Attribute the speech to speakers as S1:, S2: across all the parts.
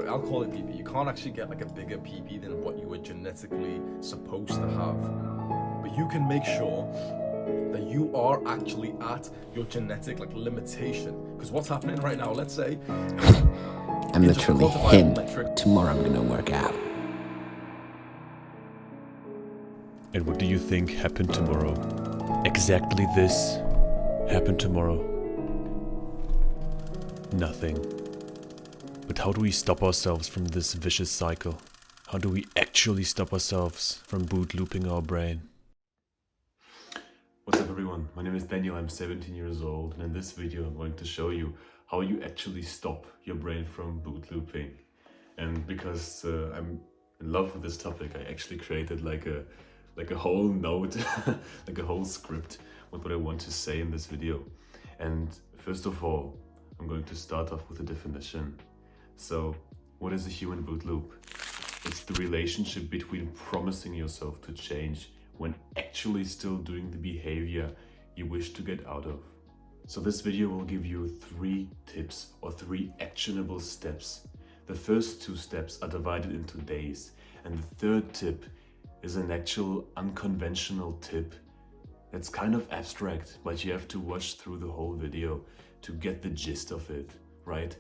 S1: I'll call it PP. You can't actually get like a bigger PP than what you were genetically supposed to have. But you can make sure that you are actually at your genetic like limitation. Because what's happening right now, let's say
S2: I'm literally him. Tomorrow I'm gonna work out.
S3: And what do you think happened tomorrow? Exactly this happened tomorrow. Nothing. But how do we stop ourselves from this vicious cycle? How do we actually stop ourselves from boot looping our brain?
S4: What's up everyone, my name is Daniel, I'm 17 years old, and in this video I'm going to show you how you actually stop your brain from boot looping. And because I'm in love with this topic, I actually created like a whole note, like a whole script with what I want to say in this video. And first of all, I'm going to start off with a definition. So, what is a human boot loop? It's the relationship between promising yourself to change when actually still doing the behavior you wish to get out of. So this video will give you 3 tips or 3 actionable steps. The first 2 steps are divided into days, and the third tip is an actual unconventional tip that's kind of abstract, but you have to watch through the whole video to get the gist of it, right?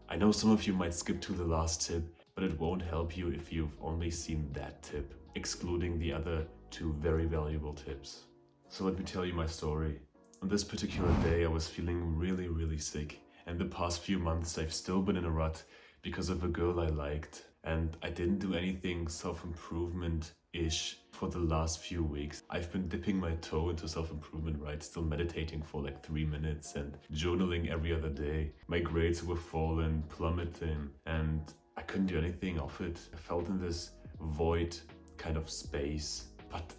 S4: I know some of you might skip to the last tip, but it won't help you if you've only seen that tip, excluding the other 2 very valuable tips. So let me tell you my story. On this particular day I was feeling really sick, and the past few months I've still been in a rut because of a girl I liked, and I didn't do anything self-improvement-ish for the last few weeks. I've been dipping my toe into self-improvement, right? Still meditating for like 3 minutes and journaling every other day. My grades were falling, plummeting, and I couldn't do anything of it. I felt in this void kind of space. But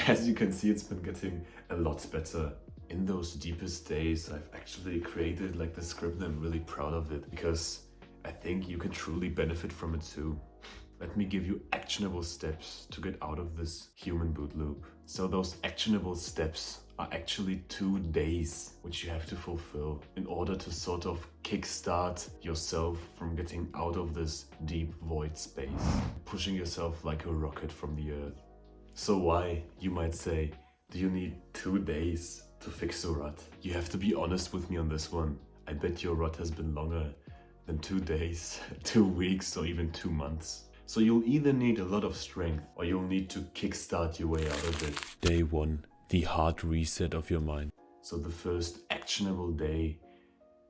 S4: as you can see, it's been getting a lot better. In those deepest days, I've actually created like the script, and I'm really proud of it because I think you can truly benefit from it too. Let me give you actionable steps to get out of this human boot loop. So those actionable steps are actually 2 days which you have to fulfill in order to sort of kickstart yourself from getting out of this deep void space, pushing yourself like a rocket from the earth. So why, you might say, do you need 2 days to fix a rut? You have to be honest with me on this one. I bet your rut has been longer than 2 days, 2 weeks, or even 2 months. So you'll either need a lot of strength or you'll need to kickstart your way out of it.
S3: Day 1, the hard reset of your mind.
S4: So the first actionable day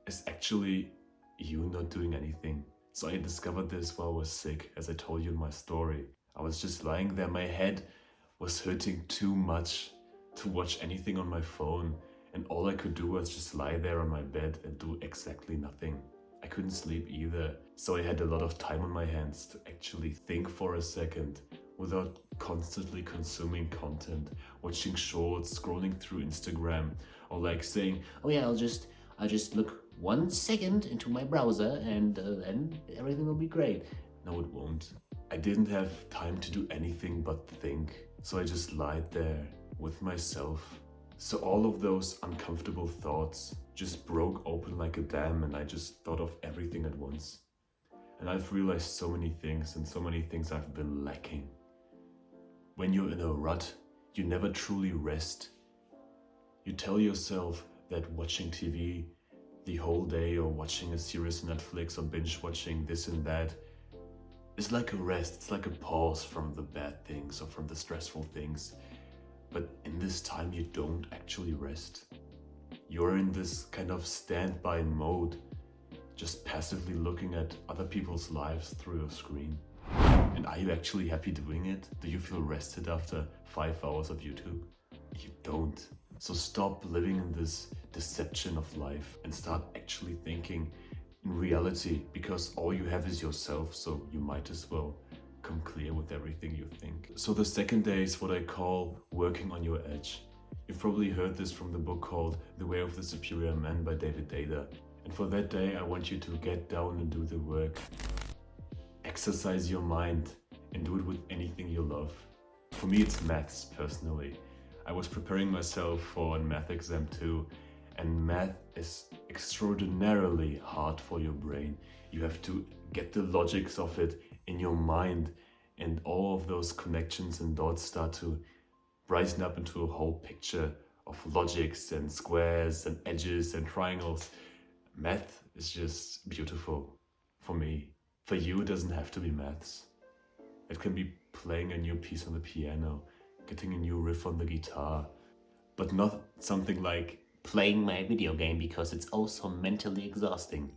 S4: is actually you not doing anything. So I discovered this while I was sick, as I told you in my story. I was just lying there, my head was hurting too much to watch anything on my phone, and all I could do was just lie there on my bed and do exactly nothing. I couldn't sleep either, so I had a lot of time on my hands to actually think for a second without constantly consuming content, watching shorts, scrolling through Instagram, or like saying,
S2: Oh yeah, I'll just look 1 second into my browser and then everything will be great.
S4: no it won't. I didn't have time to do anything but think, so I just lied there with myself. So all of those uncomfortable thoughts just broke open like a dam, and I just thought of everything at once. And I've realized so many things, and so many things I've been lacking. When you're in a rut, you never truly rest. You tell yourself that watching TV the whole day, or watching a series on Netflix, or binge watching this and that, is like a rest. It's like a pause from the bad things or from the stressful things. But in this time you don't actually rest. You're in this kind of standby mode, just passively looking at other people's lives through your screen. And are you actually happy doing it? Do you feel rested after 5 hours of YouTube? You don't. So stop living in this deception of life and start actually thinking in reality, because all you have is yourself, so you might as well come clear with everything you think. So the second day is what I call working on your edge. You've probably heard this from the book called The Way of the Superior Man by David Data. And for that day, I want you to get down and do the work. Exercise your mind and do it with anything you love. For me, it's maths personally. I was preparing myself for a math exam too, and math is extraordinarily hard for your brain. You have to get the logics of it in your mind, and all of those connections and dots start to brighten up into a whole picture of logics and squares and edges and triangles. Math is just beautiful for me. For you, it doesn't have to be maths. It can be playing a new piece on the piano, getting a new riff on the guitar, but not something like
S2: Playing my video game because it's also mentally exhausting.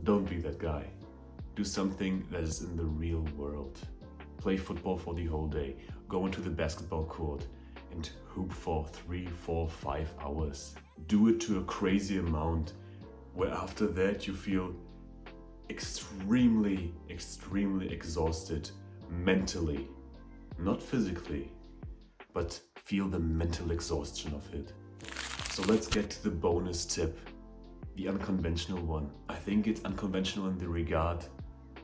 S4: don't be that guy. Do something that is in the real world. Play football for the whole day, go into the basketball court and hoop for 3, 4, 5 hours. Do it to a crazy amount where after that you feel extremely exhausted mentally, not physically, but feel the mental exhaustion of it. So let's get to the bonus tip, the unconventional one. I think it's unconventional in the regard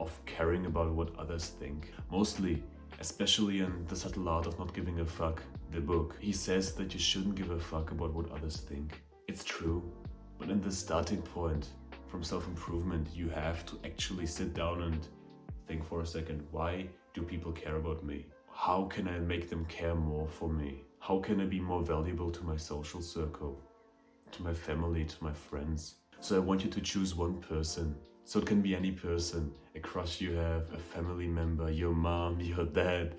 S4: of caring about what others think. Mostly, especially in The Subtle Art of Not Giving a Fuck, the book, he says that you shouldn't give a fuck about what others think. It's true, but in the starting point from self-improvement, you have to actually sit down and think for a second, why do people care about me? How can I make them care more for me? How can I be more valuable to my social circle, to my family, to my friends? So I want you to choose one person. So it can be any person, a crush you have, a family member, your mom, your dad.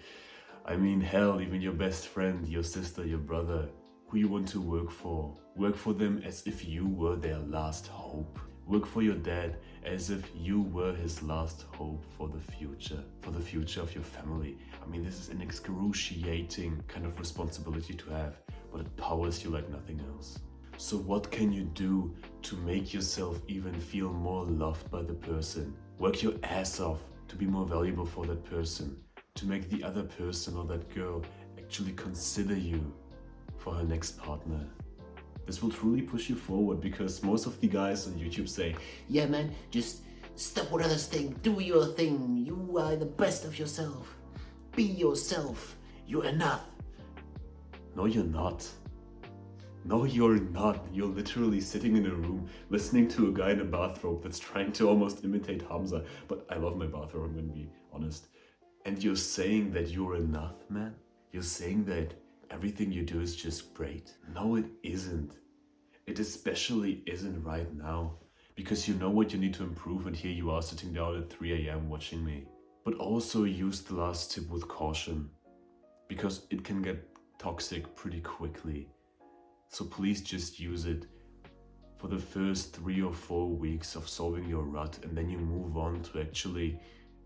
S4: I mean, hell, even your best friend, your sister, your brother, who you want to work for. Work for them as if you were their last hope. Work for your dad as if you were his last hope for the future of your family. I mean, this is an excruciating kind of responsibility to have, but it powers you like nothing else. So what can you do to make yourself even feel more loved by the person? Work your ass off to be more valuable for that person, to make the other person or that girl actually consider you for her next partner. This will truly push you forward, because most of the guys on YouTube say,
S2: Yeah, man, just stop what others think. Do your thing. You are the best of yourself. Be yourself. You're enough.
S4: no, you're not. No, you're not. You're literally sitting in a room listening to a guy in a bathrobe that's trying to almost imitate Hamza. But I love my bathrobe, I'm gonna be honest. And you're saying that you're enough, man? You're saying that everything you do is just great? No, it isn't. It especially isn't right now. Because you know what you need to improve, and here you are sitting down at 3 a.m. watching me. But also use the last tip with caution, because it can get toxic pretty quickly. So please just use it for the first 3 or 4 weeks of solving your rut, and then you move on to actually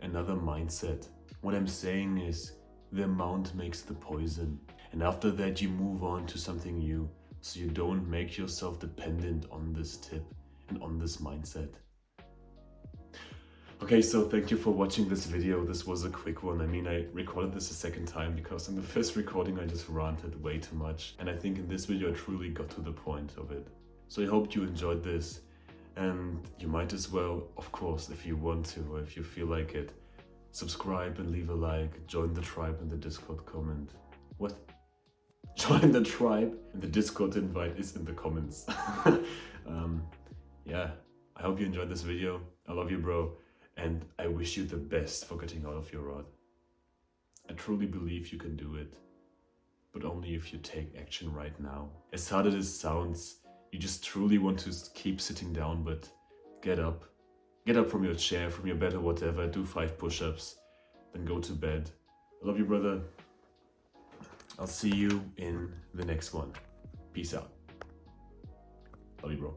S4: another mindset. What I'm saying is, the amount makes the poison. And after that you move on to something new, so you don't make yourself dependent on this tip and on this mindset. Okay, so thank you for watching this video. This was a quick one. I mean, I recorded this a second time because in the first recording I just ranted way too much. And I think in this video I truly got to the point of it. So I hope you enjoyed this. And you might as well, of course, if you want to, or if you feel like it, subscribe and leave a like, join the tribe in the Discord comment. What? Join the tribe, and the Discord invite is in the comments. Yeah, I hope you enjoyed this video. I love you, bro. And I wish you the best for getting out of your rut. I truly believe you can do it, but only if you take action right now. As hard as it sounds, you just truly want to keep sitting down, but get up. Get up from your chair, from your bed or whatever, do 5 push-ups, then go to bed. I love you, brother. I'll see you in the next one. Peace out. Love you, bro.